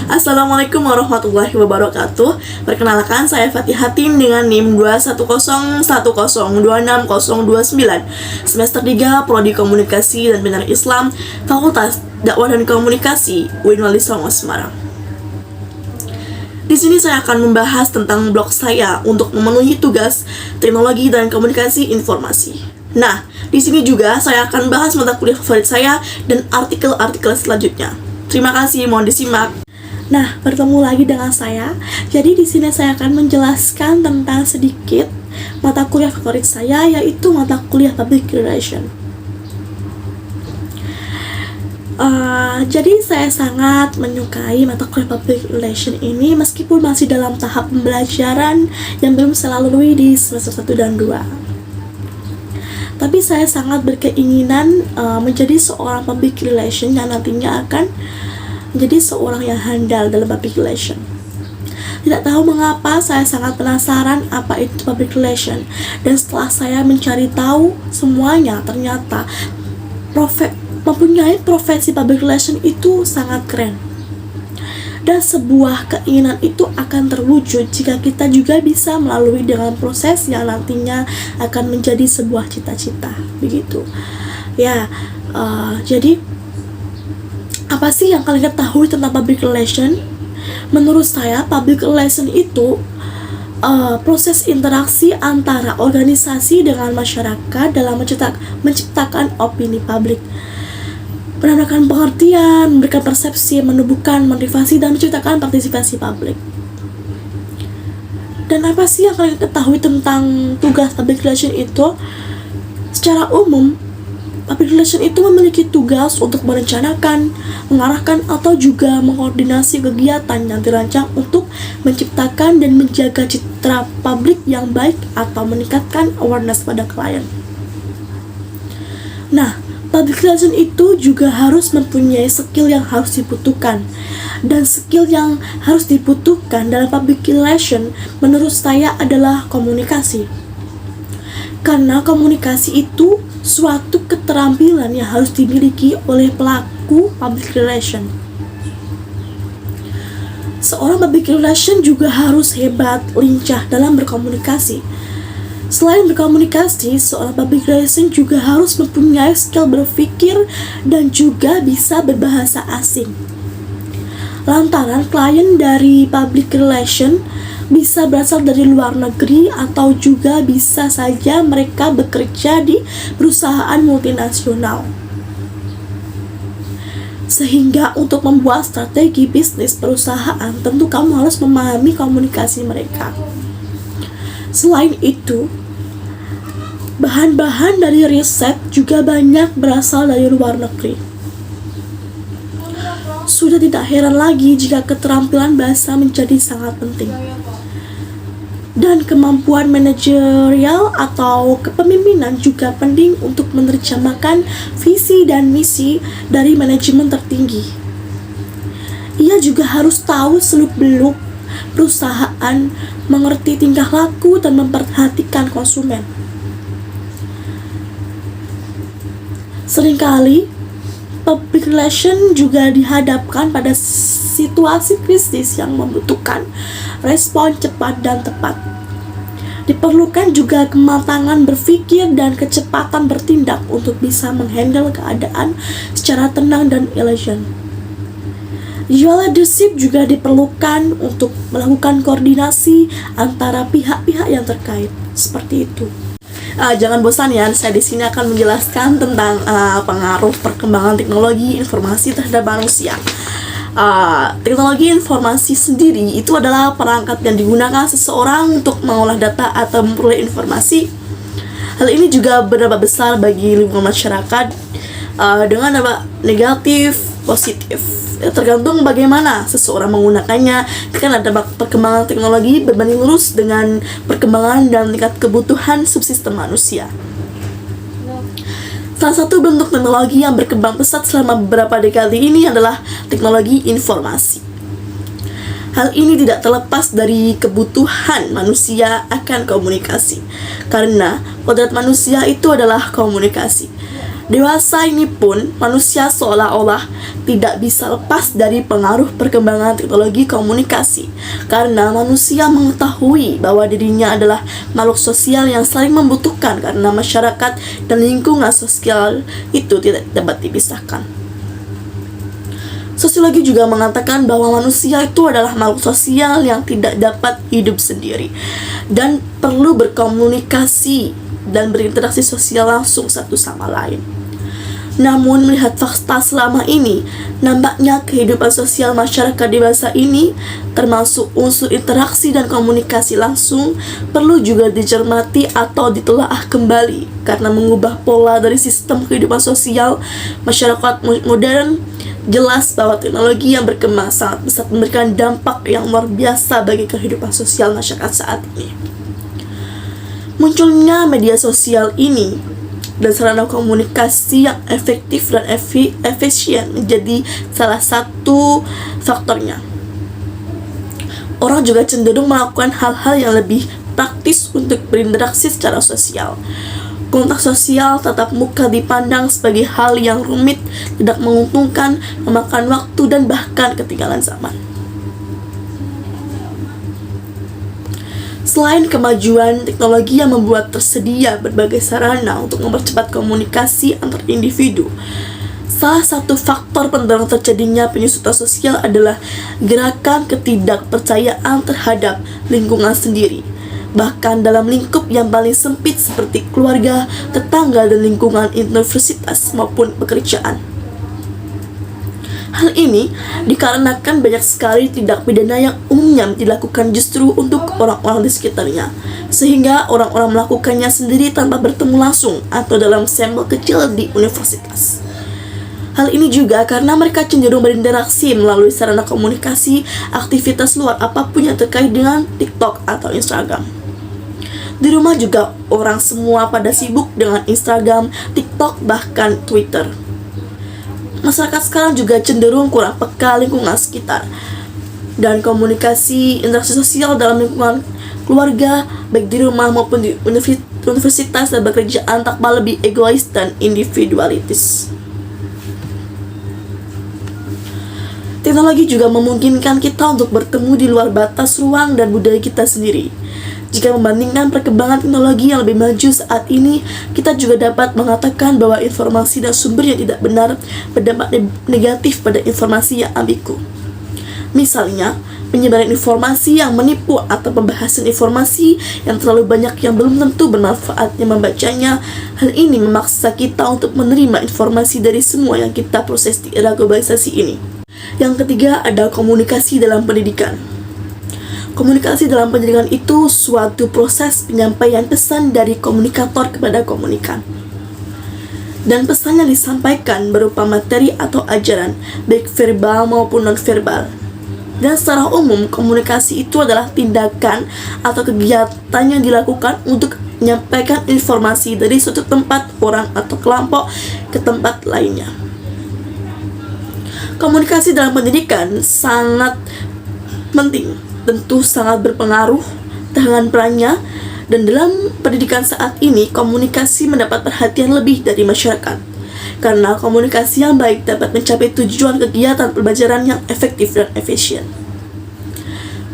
Assalamualaikum warahmatullahi wabarakatuh. Perkenalkan, saya Fatihatin dengan NIM 21010260029, semester 3 Prodi Komunikasi dan Binaria Islam, Fakultas Dakwah dan Komunikasi UIN Wali Songo Semarang. Di sini saya akan membahas tentang blog saya untuk memenuhi tugas teknologi dan komunikasi informasi. Nah, di sini juga saya akan bahas mata kuliah favorit saya dan artikel-artikel selanjutnya. Terima kasih, mohon disimak. Nah, bertemu lagi dengan saya. Jadi di sini saya akan menjelaskan tentang sedikit mata kuliah favorit saya, yaitu mata kuliah Public Relation. Jadi saya sangat menyukai mata kuliah Public Relation ini meskipun masih dalam tahap pembelajaran yang belum saya lalui di semester 1 dan 2. Tapi saya sangat berkeinginan menjadi seorang public relation yang nantinya akan menjadi seorang yang handal dalam public relation. Tidak tahu mengapa saya sangat penasaran apa itu public relation, dan setelah saya mencari tahu semuanya, ternyata mempunyai profesi public relation itu sangat keren. Dan sebuah keinginan itu akan terwujud jika kita juga bisa melalui dengan proses yang nantinya akan menjadi sebuah cita-cita, begitu. Ya, jadi apa sih yang kalian ketahui tentang public relation? Menurut saya, public relation itu proses interaksi antara organisasi dengan masyarakat dalam menciptakan opini publik, menandakan pengertian, memberikan persepsi, menumbuhkan motivasi, dan menciptakan partisipasi publik. Dan apa sih yang kalian ketahui tentang tugas public relation itu? Secara umum, public relation itu memiliki tugas untuk merencanakan, mengarahkan, atau juga mengkoordinasi kegiatan yang dirancang untuk menciptakan dan menjaga citra publik yang baik atau meningkatkan awareness pada klien. Nah, public relation itu juga harus mempunyai skill yang harus dibutuhkan. Dan skill yang harus dibutuhkan dalam public relation menurut saya adalah komunikasi. Karena komunikasi itu suatu keterampilan yang harus dimiliki oleh pelaku public relation. Seorang public relation juga harus hebat, lincah dalam berkomunikasi. Selain berkomunikasi, seorang public relation juga harus mempunyai skill berpikir dan juga bisa berbahasa asing. Lantaran klien dari public relation bisa berasal dari luar negeri atau juga bisa saja mereka bekerja di perusahaan multinasional. Sehingga untuk membuat strategi bisnis perusahaan, tentu kamu harus memahami komunikasi mereka. Selain itu, bahan-bahan dari riset juga banyak berasal dari luar negeri. Sudah tidak heran lagi jika keterampilan bahasa menjadi sangat penting. Dan kemampuan manajerial atau kepemimpinan juga penting untuk menerjemahkan visi dan misi dari manajemen tertinggi. Ia juga harus tahu seluk-beluk perusahaan, mengerti tingkah laku, dan memperhatikan konsumen. Seringkali, public relation juga dihadapkan pada situasi krisis yang membutuhkan respon cepat dan tepat. Diperlukan juga kematangan berpikir dan kecepatan bertindak untuk bisa menghandle keadaan secara tenang dan elegan. Dual leadership juga diperlukan untuk melakukan koordinasi antara pihak-pihak yang terkait. Seperti itu. Jangan bosan ya, saya di sini akan menjelaskan tentang pengaruh perkembangan teknologi informasi terhadap manusia. Teknologi informasi sendiri itu adalah perangkat yang digunakan seseorang untuk mengolah data atau memperoleh informasi. Hal ini juga berdampak besar bagi lingkungan masyarakat dengan dampak negatif, positif. Tergantung bagaimana seseorang menggunakannya. Karena dampak perkembangan teknologi berbanding lurus dengan perkembangan dan tingkat kebutuhan subsistem manusia. Salah satu bentuk teknologi yang berkembang pesat selama beberapa dekade ini adalah teknologi informasi. Hal ini tidak terlepas dari kebutuhan manusia akan komunikasi, karena kodrat manusia itu adalah komunikasi. Dewasa ini pun manusia seolah-olah tidak bisa lepas dari pengaruh perkembangan teknologi komunikasi, karena manusia mengetahui bahwa dirinya adalah makhluk sosial yang saling membutuhkan, karena masyarakat dan lingkungan sosial itu tidak dapat dipisahkan. Sosiologi juga mengatakan bahwa manusia itu adalah makhluk sosial yang tidak dapat hidup sendiri dan perlu berkomunikasi dan berinteraksi sosial langsung satu sama lain. Namun melihat fakta selama ini, nampaknya kehidupan sosial masyarakat dewasa ini, termasuk unsur interaksi dan komunikasi langsung, perlu juga dicermati atau ditelaah kembali, karena mengubah pola dari sistem kehidupan sosial masyarakat modern. Jelas bahwa teknologi yang berkembang sangat bisa memberikan dampak yang luar biasa bagi kehidupan sosial masyarakat saat ini. Munculnya media sosial ini dan sarana komunikasi yang efektif dan efisien menjadi salah satu faktornya. Orang juga cenderung melakukan hal-hal yang lebih praktis untuk berinteraksi secara sosial. Kontak sosial tatap muka dipandang sebagai hal yang rumit, tidak menguntungkan, memakan waktu, dan bahkan ketinggalan zaman. Selain kemajuan teknologi yang membuat tersedia berbagai sarana untuk mempercepat komunikasi antar individu, salah satu faktor pendorong terjadinya penyusutan sosial adalah gerakan ketidakpercayaan terhadap lingkungan sendiri, bahkan dalam lingkup yang paling sempit seperti keluarga, tetangga, dan lingkungan universitas maupun pekerjaan. Hal ini dikarenakan banyak sekali tindak pidana yang umumnya dilakukan justru untuk orang-orang di sekitarnya, sehingga orang-orang melakukannya sendiri tanpa bertemu langsung atau dalam sampel kecil di universitas. Hal ini juga karena mereka cenderung berinteraksi melalui sarana komunikasi aktivitas luar apapun yang terkait dengan TikTok atau Instagram. Di rumah juga orang semua pada sibuk dengan Instagram, TikTok, bahkan Twitter. Masyarakat sekarang juga cenderung kurang peka lingkungan sekitar, dan komunikasi interaksi sosial dalam lingkungan keluarga, baik di rumah maupun di universitas dan pekerjaan, takpa lebih egois dan individualitis. Teknologi juga memungkinkan kita untuk bertemu di luar batas ruang dan budaya kita sendiri. Jika membandingkan perkembangan teknologi yang lebih maju saat ini, kita juga dapat mengatakan bahwa informasi dan sumber yang tidak benar berdampak negatif pada informasi yang ambigu. Misalnya, penyebaran informasi yang menipu atau pembahasan informasi yang terlalu banyak yang belum tentu bermanfaatnya membacanya. Hal ini memaksa kita untuk menerima informasi dari semua yang kita proses di era globalisasi ini. Yang ketiga ada komunikasi dalam pendidikan. Komunikasi dalam pendidikan itu suatu proses penyampaian pesan dari komunikator kepada komunikan. Dan pesan yang disampaikan berupa materi atau ajaran, baik verbal maupun non-verbal. Dan secara umum, komunikasi itu adalah tindakan atau kegiatan yang dilakukan untuk menyampaikan informasi dari suatu tempat, orang, atau kelompok ke tempat lainnya. Komunikasi dalam pendidikan sangat penting, tentu sangat berpengaruh dengan perannya, dan dalam pendidikan saat ini komunikasi mendapat perhatian lebih dari masyarakat, karena komunikasi yang baik dapat mencapai tujuan kegiatan pembelajaran yang efektif dan efisien.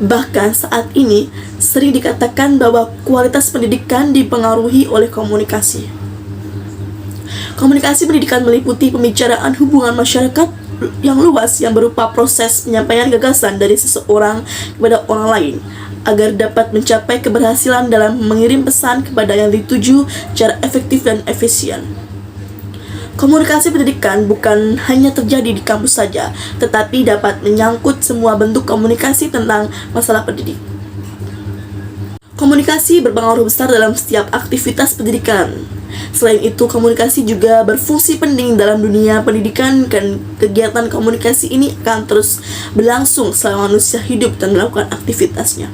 Bahkan saat ini sering dikatakan bahwa kualitas pendidikan dipengaruhi oleh komunikasi. Komunikasi pendidikan meliputi pembicaraan hubungan masyarakat yang luas yang berupa proses penyampaian gagasan dari seseorang kepada orang lain agar dapat mencapai keberhasilan dalam mengirim pesan kepada yang dituju secara efektif dan efisien. Komunikasi pendidikan bukan hanya terjadi di kampus saja, tetapi dapat menyangkut semua bentuk komunikasi tentang masalah pendidik. Komunikasi berpengaruh besar dalam setiap aktivitas pendidikan. Selain itu, komunikasi juga berfungsi penting dalam dunia pendidikan, dan kegiatan komunikasi ini akan terus berlangsung selama manusia hidup dan melakukan aktivitasnya.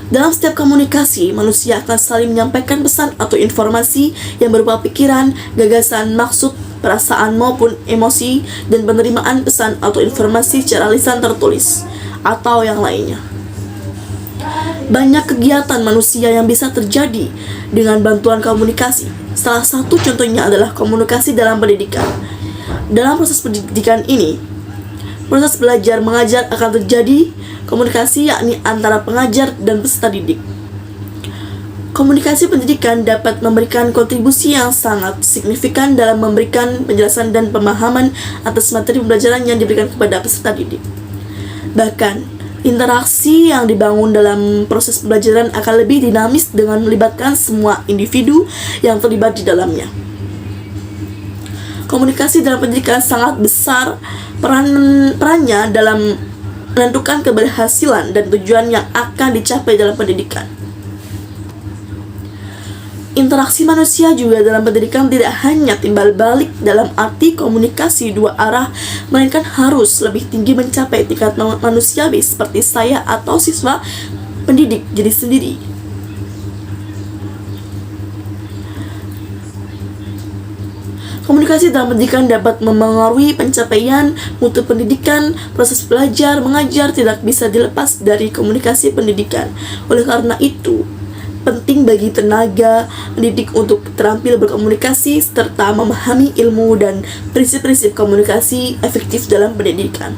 Dalam setiap komunikasi, manusia akan saling menyampaikan pesan atau informasi yang berupa pikiran, gagasan, maksud, perasaan maupun emosi, dan penerimaan pesan atau informasi secara lisan tertulis atau yang lainnya. Banyak kegiatan manusia yang bisa terjadi dengan bantuan komunikasi. Salah satu contohnya adalah komunikasi dalam pendidikan. Dalam proses pendidikan ini, proses belajar mengajar akan terjadi komunikasi, yakni antara pengajar dan peserta didik. Komunikasi pendidikan dapat memberikan kontribusi yang sangat signifikan dalam memberikan penjelasan dan pemahaman atas materi pembelajaran yang diberikan kepada peserta didik. Bahkan, interaksi yang dibangun dalam proses pembelajaran akan lebih dinamis dengan melibatkan semua individu yang terlibat di dalamnya. Komunikasi dalam pendidikan sangat besar perannya dalam menentukan keberhasilan dan tujuan yang akan dicapai dalam pendidikan. Interaksi manusia juga dalam pendidikan tidak hanya timbal balik dalam arti komunikasi dua arah, melainkan harus lebih tinggi mencapai tingkat manusiawi seperti saya atau siswa pendidik diri sendiri. Komunikasi dalam pendidikan dapat memengaruhi pencapaian mutu pendidikan. Proses belajar mengajar tidak bisa dilepas dari komunikasi pendidikan. Oleh karena itu, penting bagi tenaga pendidik untuk terampil berkomunikasi serta memahami ilmu dan prinsip-prinsip komunikasi efektif dalam pendidikan.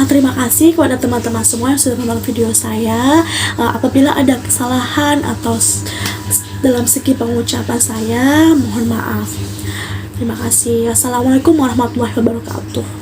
Terima kasih kepada teman-teman semua yang sudah menonton video saya. Apabila ada kesalahan atau dalam segi pengucapan saya, mohon maaf. Terima kasih. Assalamualaikum warahmatullahi wabarakatuh.